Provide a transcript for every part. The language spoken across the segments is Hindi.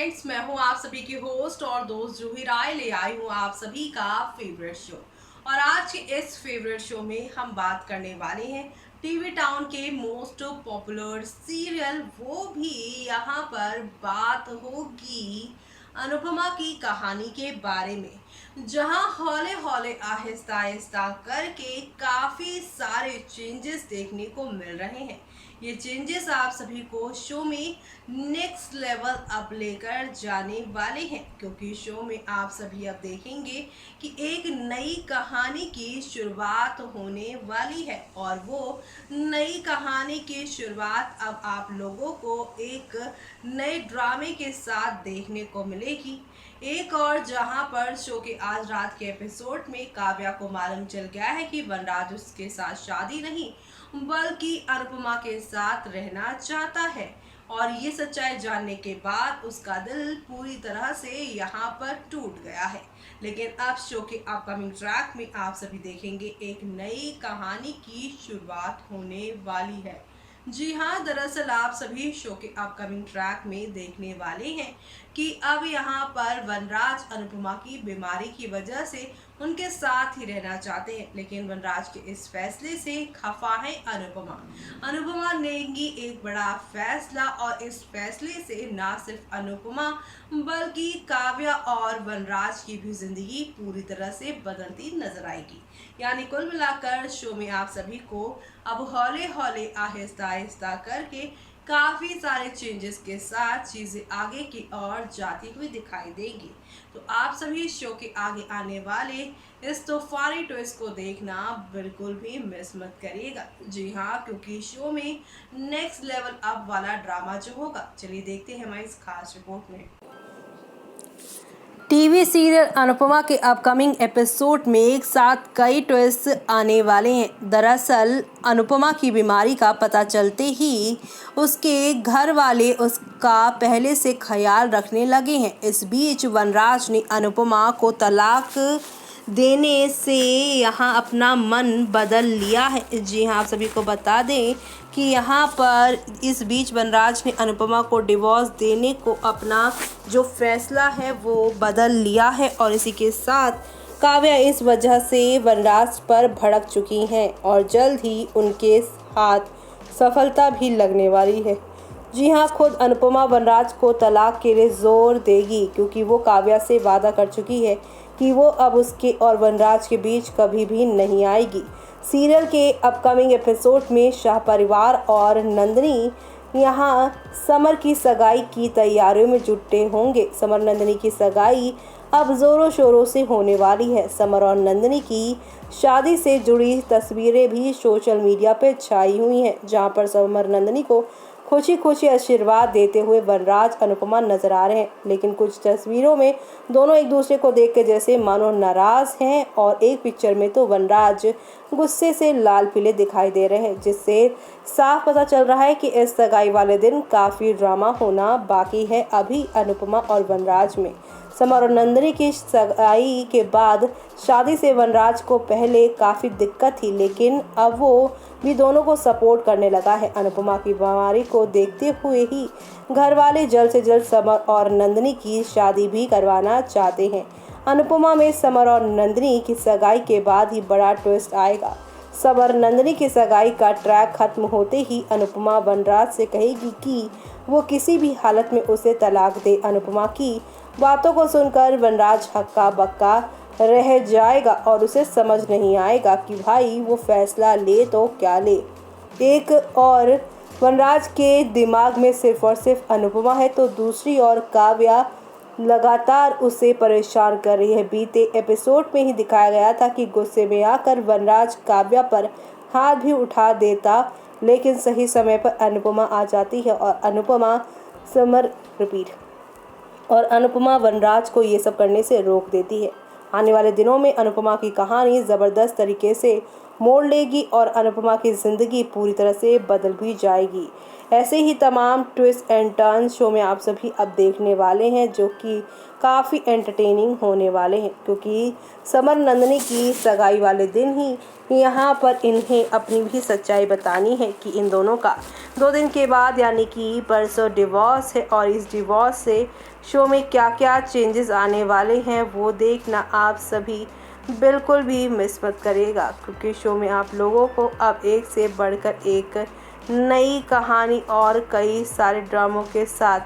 फ्रेंड्स, मैं हूं आप सभी की होस्ट और दोस्त जूही राय। ले आई हूं आप सभी का फेवरेट शो। और आज के इस फेवरेट शो में हम बात करने वाले हैं टीवी टाउन के मोस्ट पॉपुलर सीरियल, वो भी यहाँ पर बात होगी अनुपमा की कहानी के बारे में, जहां हौले हौले आहिस्ता आहिस्ता करके काफ़ी सारे चेंजेस देखने को मिल रहे हैं। ये चेंजेस आप सभी को शो में नेक्स्ट लेवल अप लेकर जाने वाले हैं, क्योंकि शो में आप सभी अब देखेंगे कि एक नई कहानी की शुरुआत होने वाली है। और वो नई कहानी की शुरुआत अब आप लोगों को एक नए ड्रामे के साथ देखने को मिलेगी। एक और जहां पर शो के आज रात के एपिसोड में काव्या को मालूम चल गया है कि वनराज उसके साथ शादी नहीं बल्कि अनुपमा के साथ रहना चाहता है। और ये सच्चाई जानने के बाद उसका दिल पूरी तरह से यहाँ पर टूट गया है। लेकिन अब शो के अपकमिंग ट्रैक में आप सभी देखेंगे एक नई कहानी की शुरुआत होने वाली है। जी हाँ, दरअसल आप सभी शो के अपकमिंग ट्रैक में देखने वाले हैं कि अब यहाँ पर वनराज अनुपमा की बीमारी की वजह से उनके साथ ही रहना चाहते हैं, लेकिन वनराज के इस फैसले से खफा है अनुपमा। अनुपमा लेंगी एक बड़ा फैसला और इस फैसले से न सिर्फ अनुपमा बल्कि काव्या और वनराज की भी जिंदगी पूरी तरह से बदलती नजर आएगी। यानी कुल मिलाकर शो में आप सभी को अब हौले हौले आहिस्ता आहिस्ता करके काफ़ी सारे चेंजेस के साथ चीज़ें आगे की ओर जाती हुई दिखाई देंगी। तो आप सभी शो के आगे आने वाले इस तूफानी ट्विस्ट को देखना बिल्कुल भी मिस मत करिएगा। जी हाँ, क्योंकि शो में नेक्स्ट लेवल अप वाला ड्रामा जो होगा, चलिए देखते हैं हमारी इस खास रिपोर्ट में। टीवी सीरियल अनुपमा के अपकमिंग एपिसोड में एक साथ कई ट्विस्ट आने वाले हैं। दरअसल अनुपमा की बीमारी का पता चलते ही उसके घर वाले उसका पहले से ख्याल रखने लगे हैं। इस बीच वनराज ने अनुपमा को तलाक देने से यहाँ अपना मन बदल लिया है। जी हाँ, आप सभी को बता दें कि यहाँ पर इस बीच वनराज ने अनुपमा को डिवोर्स देने को अपना जो फैसला है वो बदल लिया है। और इसी के साथ काव्या इस वजह से वनराज पर भड़क चुकी हैं और जल्द ही उनके हाथ सफलता भी लगने वाली है। जी हाँ, खुद अनुपमा वनराज को तलाक के लिए जोर देगी, क्योंकि वो काव्या से वादा कर चुकी है कि वो अब उसके और वनराज के बीच कभी भी नहीं आएगी। सीरियल के अपकमिंग एपिसोड में शाह परिवार और नंदिनी यहाँ समर की सगाई की तैयारियों में जुटे होंगे। समर नंदिनी की सगाई अब जोरों शोरों से होने वाली है। समर और नंदिनी की शादी से जुड़ी तस्वीरें भी सोशल मीडिया पर छाई हुई हैं, जहां पर समर नंदिनी को खुशी खुशी आशीर्वाद देते हुए वनराज अनुपमा नजर आ रहे हैं। लेकिन कुछ तस्वीरों में दोनों एक दूसरे को देख के जैसे मानो नाराज हैं, और एक पिक्चर में तो वनराज गुस्से से लाल पीले दिखाई दे रहे हैं, जिससे साफ पता चल रहा है कि इस सगाई वाले दिन काफ़ी ड्रामा होना बाकी है अभी अनुपमा और वनराज में। समर और नंदिनी की सगाई के बाद शादी से वनराज को पहले काफ़ी दिक्कत थी, लेकिन अब वो भी दोनों को सपोर्ट करने लगा है। अनुपमा की बीमारी को देखते हुए ही घर वाले जल्द से जल्द समर और नंदिनी की शादी भी करवाना चाहते हैं। अनुपमा में समर और नंदिनी की सगाई के बाद ही बड़ा ट्विस्ट आएगा। समर नंदिनी की सगाई का ट्रैक खत्म होते ही अनुपमा वनराज से कहेगी कि वो किसी भी हालत में उसे तलाक दे। अनुपमा की बातों को सुनकर वनराज हक्का बक्का रह जाएगा और उसे समझ नहीं आएगा कि भाई वो फैसला ले तो क्या ले। एक और वनराज के दिमाग में सिर्फ और सिर्फ अनुपमा है, तो दूसरी ओर काव्या लगातार उसे परेशान कर रही है। बीते एपिसोड में ही दिखाया गया था कि गुस्से में आकर वनराज काव्या पर हाथ भी उठा देता, लेकिन सही समय पर अनुपमा आ जाती है और अनुपमा वनराज को ये सब करने से रोक देती है। आने वाले दिनों में अनुपमा की कहानी ज़बरदस्त तरीके से मोड़ लेगी और अनुपमा की ज़िंदगी पूरी तरह से बदल भी जाएगी। ऐसे ही तमाम ट्विस्ट एंड टर्न शो में आप सभी अब देखने वाले हैं, जो कि काफ़ी एंटरटेनिंग होने वाले हैं, क्योंकि समर नंदिनी की सगाई वाले दिन ही यहाँ पर इन्हें अपनी भी सच्चाई बतानी है कि इन दोनों का 2 दिन के बाद यानी कि परसों डिवोर्स है। और इस डिवोर्स से शो में क्या क्या चेंजेस आने वाले हैं वो देखना आप सभी बिल्कुल भी मिस मत करिएगा, क्योंकि शो में आप लोगों को अब एक से बढ़कर एक नई कहानी और कई सारे ड्रामों के साथ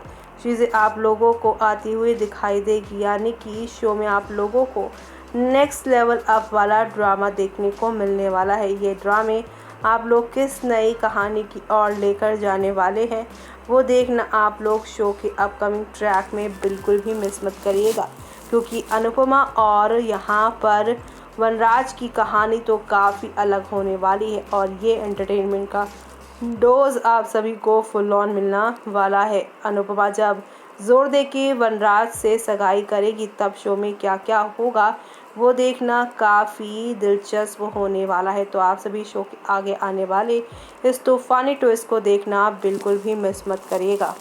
चीज़ें आप लोगों को आती हुई दिखाई देगी। यानी कि शो में आप लोगों को नेक्स्ट लेवल अप वाला ड्रामा देखने को मिलने वाला है। ये ड्रामे आप लोग किस नई कहानी की ओर लेकर जाने वाले हैं वो देखना आप लोग शो के अपकमिंग ट्रैक में बिल्कुल भी मिस मत करिएगा, क्योंकि अनुपमा और यहाँ पर वनराज की कहानी तो काफ़ी अलग होने वाली है और ये एंटरटेनमेंट का डोज आप सभी को फुल ऑन मिलना वाला है। अनुपमा जब जोर दे के वनराज से सगाई करेगी तब शो में क्या क्या होगा वो देखना काफ़ी दिलचस्प होने वाला है। तो आप सभी शो के आगे आने वाले इस तूफानी ट्विस्ट को देखना बिल्कुल भी मिस मत करिएगा।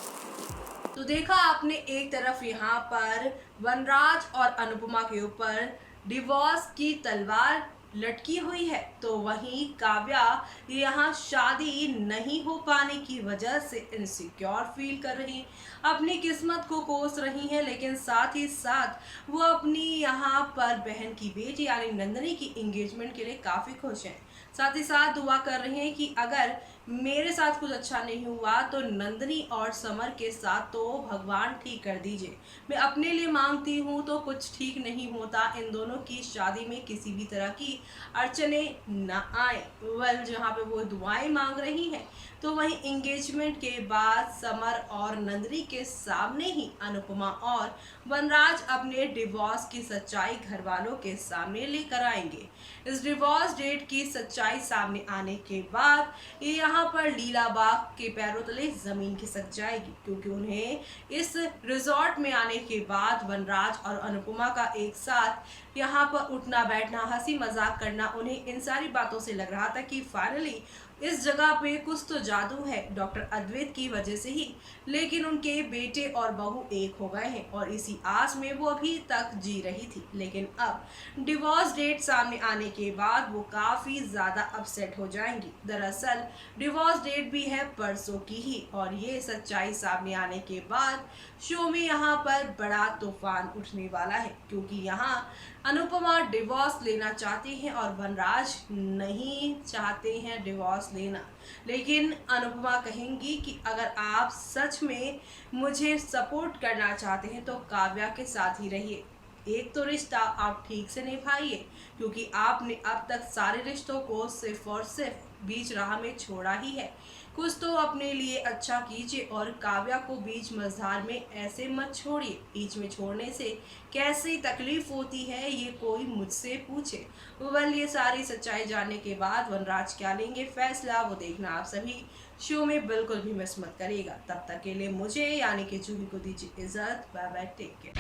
तो देखा आपने, एक तरफ यहाँ पर वनराज और अनुपमा के ऊपर डिवोर्स की तलवार लटकी हुई है, तो वहीं काव्या यहाँ शादी नहीं हो पाने की वजह से इनसिक्योर फील कर रही, अपनी किस्मत को कोस रही हैं, लेकिन साथ ही साथ वो अपनी यहाँ पर बहन की बेटी यानी नंदिनी की एंगेजमेंट के लिए काफ़ी खुश हैं। साथ ही साथ दुआ कर रहे हैं कि अगर मेरे साथ कुछ अच्छा नहीं हुआ तो नंदिनी और समर के साथ तो भगवान ठीक कर दीजिए। मैं अपने लिए मांगती हूँ तो कुछ ठीक नहीं होता, इन दोनों की शादी में किसी भी तरह की अड़चने न आए। वेल, जहाँ पे वो दुआएं मांग रही हैं तो वहीं एंगेजमेंट के बाद समर और नंदिनी के सामने ही अनुपमा और वनराज अपने डिवोर्स की सच्चाई घर वालों के सामने लेकर आएंगे। इस डिवोर्स डेट की सच्चाई सामने आने के बाद ये यहाँ पर लीलाबाग के पैरों तले जमीन खिसक जाएगी, क्योंकि उन्हें इस रिजॉर्ट में आने के बाद वनराज और अनुपमा का एक साथ यहाँ पर उठना बैठना, हंसी मजाक करना, उन्हें इन सारी बातों से लग रहा था कि फाइनली इस जगह पे कुछ तो जादू है डॉक्टर अद्वैत की वजह से ही। लेकिन उनके बेटे और बहू एक हो गए हैं और इसी आस में वो अभी तक जी रही थी। लेकिन अब डिवोर्स डेट सामने आने के बाद वो काफ़ी ज़्यादा अपसेट हो जाएंगी। दरअसल डिवोर्स डेट भी है परसों की ही, और ये सच्चाई सामने आने के बाद शो में यहाँ पर बड़ा तूफान उठने वाला है, क्योंकि यहाँ अनुपमा डिवोर्स लेना चाहती हैं और वनराज नहीं चाहते हैं डिवोर्स लेना। लेकिन अनुपमा कहेंगी कि अगर आप सच में मुझे सपोर्ट करना चाहते हैं तो काव्या के साथ ही रहिए। एक तो रिश्ता आप ठीक से निभाइए, क्योंकि आपने अब तक सारे रिश्तों को सिर्फ और सिर्फ बीच राह में छोड़ा ही है। कुछ तो अपने लिए अच्छा कीजिए और काव्या को बीच मझधार में ऐसे मत छोड़िए। बीच में छोड़ने से कैसी तकलीफ होती है ये कोई मुझसे पूछे। वेल, ये सारी सच्चाई जानने के बाद वनराज क्या लेंगे फैसला वो देखना आप सभी शो में बिल्कुल भी मिस मत करिएगा। तब तक के लिए मुझे यानी कि जूही को दीजिए इजाजत। Bye bye, take care.